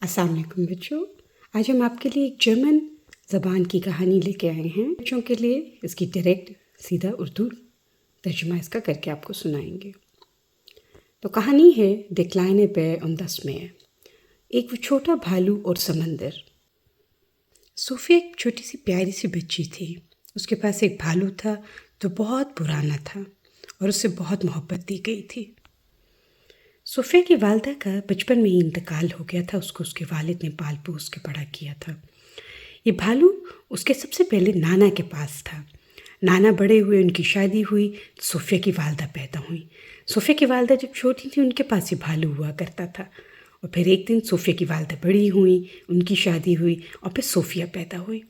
السلام علیکم بچوں، آج ہم آپ کے لیے ایک جرمن زبان کی کہانی لے کے آئے ہیں۔ بچوں کے لیے اس کی ڈائریکٹ سیدھا اردو ترجمہ اس کا کر کے آپ کو سنائیں گے۔ تو کہانی ہے ڈے کلائنے بیر und das Meer۔ ایک وہ چھوٹا بھالو اور سمندر۔ صوفیہ ایک چھوٹی سی پیاری سی بچی تھی۔ اس کے پاس ایک بھالو تھا جو بہت پرانا تھا اور اس سے بہت محبت دی گئی تھی۔ صوفیہ کی والدہ کا بچپن میں ہی انتقال ہو گیا تھا۔ اس کو اس کے والد نے پال پوس کے بڑا کیا تھا۔ یہ بھالو اس کے سب سے پہلے نانا کے پاس تھا۔ نانا بڑے ہوئے، ان کی شادی ہوئی تو صوفیہ کی والدہ پیدا ہوئی۔ صوفیہ کی والدہ جب چھوٹی تھی ان کے پاس یہ بھالو ہوا کرتا تھا، اور پھر ایک دن صوفیہ کی والدہ بڑی ہوئیں، ان کی شادی ہوئی اور پھر صوفیہ پیدا ہوئی۔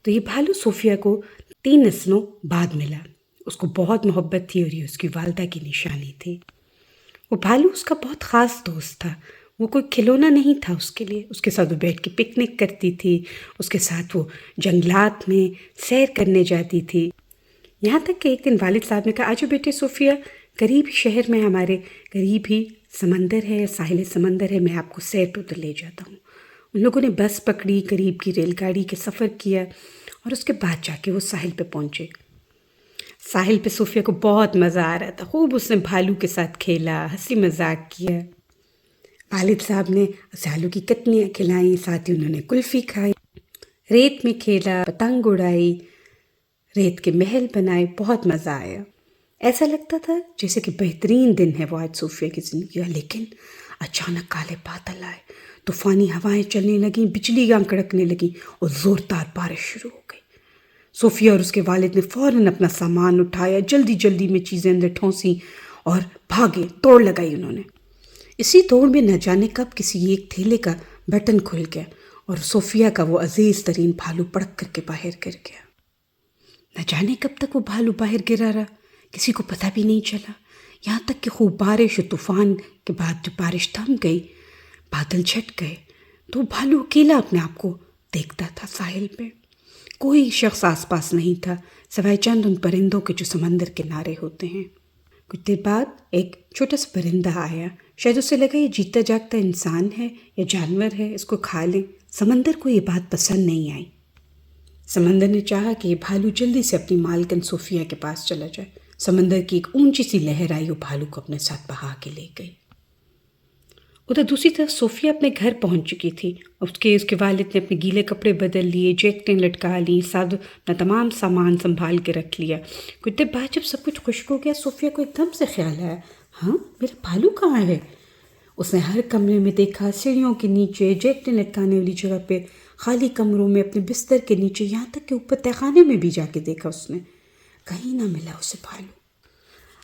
تو یہ بھالو صوفیہ کو 3 نسلوں بعد ملا۔ اس کو بہت محبت تھی اور یہ اس کی والدہ کی نشانی تھی۔ وہ بھالو اس کا بہت خاص دوست تھا۔ وہ کوئی کھلونا نہیں تھا اس کے لیے۔ اس کے ساتھ وہ بیٹھ کے پکنک کرتی تھی، اس کے ساتھ وہ جنگلات میں سیر کرنے جاتی تھی۔ یہاں تک کہ ایک دن والد صاحب نے کہا، آجو بیٹے صوفیہ، قریب شہر میں ہمارے قریب ہی سمندر ہے، ساحل سمندر ہے، میں آپ کو سیر پہ ادھر لے جاتا ہوں۔ ان لوگوں نے بس پکڑی، قریب کی ریل گاڑی کے سفر کیا اور اس کے بعد جا کے وہ ساحل پہ پہنچے۔ ساحل پہ صوفیہ کو بہت مزہ آ رہا تھا۔ خوب اس نے بھالو کے ساتھ کھیلا، ہنسی مذاق کیا۔ والد صاحب نے اسے آلو کی کتنیاں کھلائیں، ساتھ ہی انہوں نے کلفی کھائی، ریت میں کھیلا، پتنگ اڑائی، ریت کے محل بنائے، بہت مزہ آیا۔ ایسا لگتا تھا جیسے کہ بہترین دن ہے وہ آج صوفیہ کی زندگی کا۔ لیکن اچانک کالے بادل آئے، طوفانی ہوائیں چلنے لگیں، بجلیاں کڑکنے لگیں اور زوردار بارش شروع ہو گئی۔ صوفیہ اور اس کے والد نے فوراً اپنا سامان اٹھایا، جلدی جلدی میں چیزیں اندر ٹھونسیں اور بھاگے، دوڑ لگائی انہوں نے۔ اسی دوڑ میں نہ جانے کب کسی ایک تھیلے کا بٹن کھل گیا اور صوفیہ کا وہ عزیز ترین بھالو پڑک کر کے باہر گر گیا۔ نہ جانے کب تک وہ بھالو باہر گرا رہا، کسی کو پتہ بھی نہیں چلا، یہاں تک کہ خوب بارش اور طوفان کے بعد جب بارش تھم گئی، بادل چھٹ گئے، تو بھالو اکیلا اپنے آپ کو دیکھتا تھا ساحل پہ۔ کوئی شخص آس پاس نہیں تھا سوائے چند ان پرندوں کے جو سمندر کنارے ہوتے ہیں۔ کچھ دیر بعد ایک چھوٹا سا پرندہ آیا۔ شاید اسے لگا یہ جیتا جاگتا انسان ہے یا جانور ہے، اس کو کھا لیں۔ سمندر کو یہ بات پسند نہیں آئی۔ سمندر نے چاہا کہ یہ بھالو جلدی سے اپنی مالکن صوفیہ کے پاس چلا جائے۔ سمندر کی ایک اونچی سی لہر آئی، وہ بھالو کو اپنے ساتھ بہا کے لے گئی۔ ادھر دوسری طرف صوفیہ اپنے گھر پہنچ چکی تھی۔ اس کے والد نے اپنے گیلے کپڑے بدل لیے، جیکٹیں لٹکا لیں، ساتھ اپنا تمام سامان سنبھال کے رکھ لیا۔ کچھ دیر بعد جب سب کچھ خشک ہو گیا، صوفیہ کو ایک دم سے خیال آیا، ہاں میرا بھالو کہاں ہے؟ اس نے ہر کمرے میں دیکھا، سیڑھیوں کے نیچے، جیکٹیں لٹکانے والی جگہ پہ، خالی کمروں میں، اپنے بستر کے نیچے، یہاں تک کہ اوپر تہخانے میں بھی جا کے دیکھا اس نے، کہیں نہ ملا اسے بھالو۔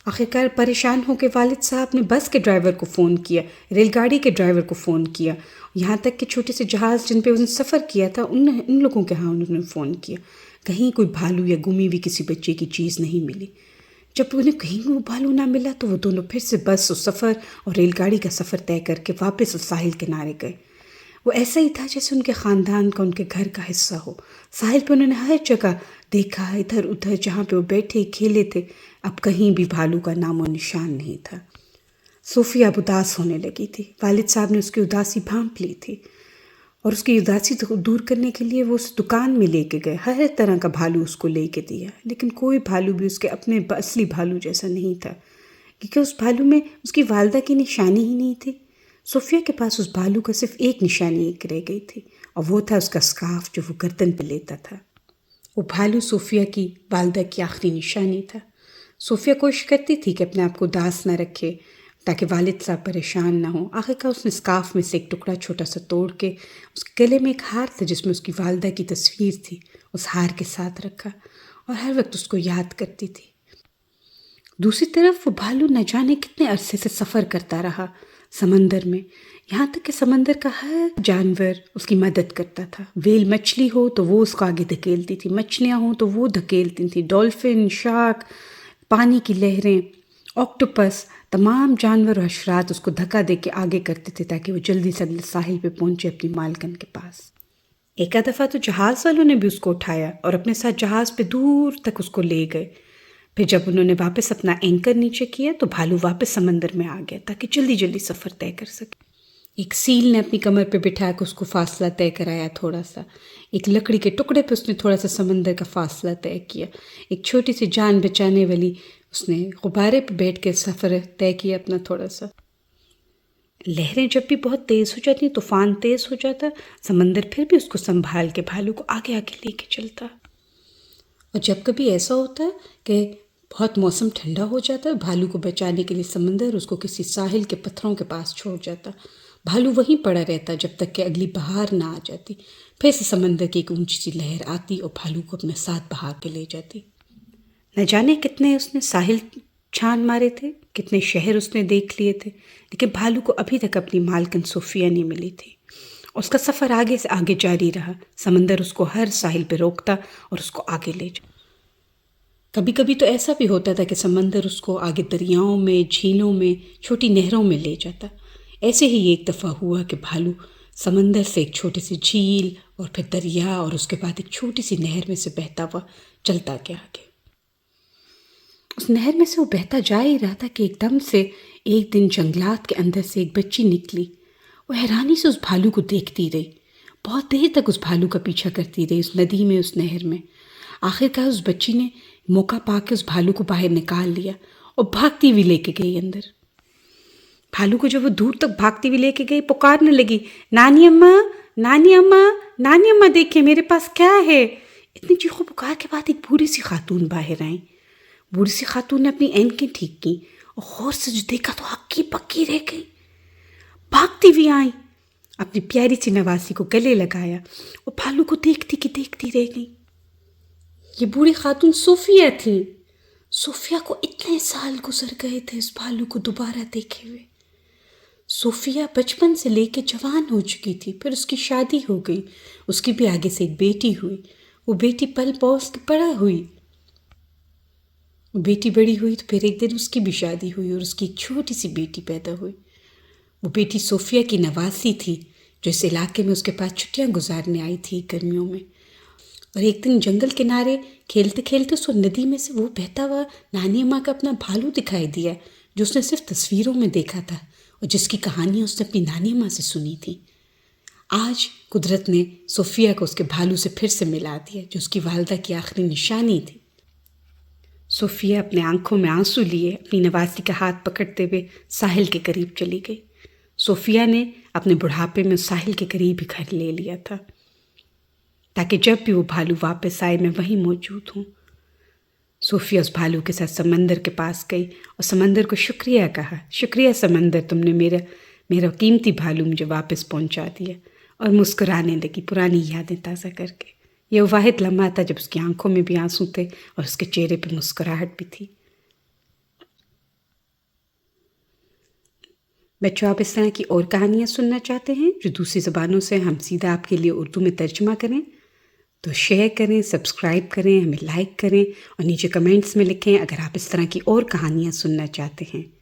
آخرکار پریشان ہو کے والد صاحب نے بس کے ڈرائیور کو فون کیا، ریل گاڑی کے ڈرائیور کو فون کیا، یہاں تک کہ چھوٹے سے جہاز جن پہ انہوں نے سفر کیا تھا ان لوگوں کے ہاں انہوں نے فون کیا۔ کہیں کوئی بھالو یا گمی ہوئی کسی بچے کی چیز نہیں ملی۔ جب انہیں کہیں وہ بھالو نہ ملا تو وہ دونوں پھر سے بس اور سفر اور ریل گاڑی کا سفر طے کر کے واپس اس ساحل کنارے گئے۔ وہ ایسا ہی تھا جیسے ان کے خاندان کا، ان کے گھر کا حصہ ہو۔ ساحل پہ انہوں نے ہر جگہ دیکھا، ادھر ادھر جہاں پہ وہ بیٹھے کھیلے تھے، اب کہیں بھی بھالو کا نام و نشان نہیں تھا۔ صوفیہ اب اداس ہونے لگی تھی۔ والد صاحب نے اس کی اداسی بھانپ لی تھی اور اس کی اداسی دور کرنے کے لیے وہ اس دکان میں لے کے گئے، ہر طرح کا بھالو اس کو لے کے دیا، لیکن کوئی بھالو بھی اس کے اپنے اصلی بھالو جیسا نہیں تھا، کیونکہ اس بھالو میں اس کی والدہ کی نشانی ہی نہیں تھی۔ صوفیہ کے پاس اس بھالو کا صرف ایک نشانی ایک رہ گئی تھی، اور وہ تھا اس کا اسکارف جو وہ گردن پہ لیتا تھا۔ وہ بھالو صوفیہ کی والدہ کی آخری نشانی تھا۔ صوفیہ کوشش کرتی تھی کہ اپنے آپ کو اداس نہ رکھے تاکہ والد صاحب پریشان نہ ہوں۔ آخرکار اس نے اسکارف میں سے ایک ٹکڑا چھوٹا سا توڑ کے اس کے گلے میں ایک ہار تھا جس میں اس کی والدہ کی تصویر تھی، اس ہار کے ساتھ رکھا اور ہر وقت اس کو یاد کرتی تھی۔ دوسری طرف وہ بھالو نہ جانے کتنے عرصے سے سفر کرتا رہا سمندر میں، یہاں تک کہ سمندر کا ہر جانور اس کی مدد کرتا تھا۔ ویل مچھلی ہو تو وہ اس کو آگے دھکیلتی تھی، مچھلیاں ہوں تو وہ دھکیلتی تھیں، ڈولفن، شارک، پانی کی لہریں، آکٹوپس، تمام جانور و حشرات اس کو دھکا دے کے آگے کرتے تھے تاکہ وہ جلدی سے ساحل پہ پہنچے اپنی مالکن کے پاس۔ ایک دفعہ تو جہاز والوں نے بھی اس کو اٹھایا اور اپنے ساتھ جہاز پہ دور تک اس کو لے گئے۔ پھر جب انہوں نے واپس اپنا اینکر نیچے کیا تو بھالو واپس سمندر میں آ گیا تاکہ جلدی جلدی سفر طے کر سکے۔ ایک سیل نے اپنی کمر پہ بٹھا کے اس کو فاصلہ طے کرایا تھوڑا سا، ایک لکڑی کے ٹکڑے پہ اس نے تھوڑا سا سمندر کا فاصلہ طے کیا، ایک چھوٹی سی جان بچانے والی اس نے غبارے پہ بیٹھ کے سفر طے کیا اپنا تھوڑا سا۔ لہریں جب بھی بہت تیز ہو جاتی، طوفان تیز ہو جاتا، سمندر پھر بھی اس کو سنبھال کے بھالو کو آگے آگے لے کے چلتا۔ اور جب کبھی ایسا ہوتا ہے کہ بہت موسم ٹھنڈا ہو جاتا ہے، بھالو کو بچانے کے لیے سمندر اس کو کسی ساحل کے پتھروں کے پاس چھوڑ جاتا، بھالو وہیں پڑا رہتا جب تک کہ اگلی بہار نہ آ جاتی، پھر سے سمندر کی ایک اونچی سی لہر آتی اور بھالو کو اپنے ساتھ بہا کے لے جاتی۔ نہ جانے کتنے اس نے ساحل چھان مارے تھے، کتنے شہر اس نے دیکھ لیے تھے، لیکن بھالو کو ابھی تک اپنی مالکن صوفیہ نہیں ملی تھی۔ اس کا سفر آگے سے آگے جاری رہا، سمندر اس کو ہر ساحل پہ روکتا اور اس کو آگے لے جاتا۔ کبھی کبھی تو ایسا بھی ہوتا تھا کہ سمندر اس کو آگے دریاؤں میں، جھیلوں میں، چھوٹی نہروں میں لے جاتا۔ ایسے ہی ایک دفعہ ہوا کہ بھالو سمندر سے ایک چھوٹی سی جھیل اور پھر دریا اور اس کے بعد ایک چھوٹی سی نہر میں سے بہتا ہوا چلتا گیا آگے۔ اس نہر میں سے وہ بہتا جا ہی رہا تھا کہ ایک دم سے ایک دن جنگلات کے اندر سے ایک بچی نکلی۔ وہ حیرانی سے اس بھالو کو دیکھتی رہی، بہت دیر تک اس بھالو کا پیچھا کرتی رہی، اس ندی میں، اس نہر میں۔ آخر کار اس بچی نے موقع پا کے اس بھالو کو باہر نکال لیا اور بھاگتی ہوئی لے کے گئی اندر۔ بھالو کو جب وہ دور تک بھاگتی ہوئی لے کے گئی، پکارنے لگی، نانی اماں، نانی اماں، نانی اماں دیکھیں میرے پاس کیا ہے۔ اتنی چیخو پکار کے بعد ایک بوڑھی سی خاتون باہر آئیں۔ بوڑھی سی خاتون نے اپنی اینکیں ٹھیک کی اور غور سے جو دیکھا تو ہکی پکی رہ گئی، بھاگتی ہوئی آئیں، اپنی پیاری سی نواسی کو گلے لگایا اور بھالو کو دیکھتی کہ دیکھتی رہ گئی۔ یہ بوڑھی خاتون صوفیہ تھیں۔ صوفیہ کو اتنے سال گزر گئے تھے اس بھالو کو دوبارہ دیکھے ہوئے۔ صوفیہ بچپن سے لے کے جوان ہو چکی تھی، پھر اس کی شادی ہو گئی، اس کی بھی آگے سے ایک بیٹی ہوئی، وہ بیٹی پل پوس کے بڑا ہوئی، وہ بیٹی بڑی ہوئی تو پھر ایک دن اس کی بھی شادی ہوئی اور اس کی ایک چھوٹی سی بیٹی پیدا ہوئی۔ وہ بیٹی صوفیہ کی نواسی تھی جو اس علاقے میں اس کے پاس چھٹیاں گزارنے آئی تھی گرمیوں میں۔ اور ایک دن جنگل کنارے کھیلتے کھیلتے اس کو ندی میں سے وہ بہتا ہوا نانی اماں کا اپنا بھالو دکھائی دیا جو اس نے صرف تصویروں میں دیکھا تھا اور جس کی کہانیاں اس نے اپنی نانی اماں سے سنی تھی۔ آج قدرت نے صوفیہ کو اس کے بھالو سے پھر سے ملا دیا جو اس کی والدہ کی آخری نشانی تھی۔ صوفیہ اپنے آنکھوں میں آنسو لیے اپنی نواسی کا ہاتھ پکڑتے ہوئے ساحل کے قریب چلی گئی۔ صوفیہ نے اپنے بڑھاپے میں ساحل کے قریب ہی گھر لے لیا تھا تاکہ جب بھی وہ بھالو واپس آئے میں وہیں موجود ہوں۔ صوفیہ اس بھالو کے ساتھ سمندر کے پاس گئی اور سمندر کو شکریہ کہا، شکریہ سمندر، تم نے میرا قیمتی بھالو مجھے واپس پہنچا دیا، اور مسکرانے لگی پرانی یادیں تازہ کر کے۔ یہ وہ واحد لمحہ تھا جب اس کی آنکھوں میں بھی آنسو تھے اور اس کے چہرے پہ مسکراہٹ بھی تھی۔ بچوں، آپ اس طرح کی اور کہانیاں سننا چاہتے ہیں جو دوسری زبانوں سے ہم سیدھا آپ کے لیے اردو میں ترجمہ کریں تو شیئر کریں، سبسکرائب کریں، ہمیں لائک کریں اور نیچے کمنٹس میں لکھیں اگر آپ اس طرح کی اور کہانیاں سننا چاہتے ہیں۔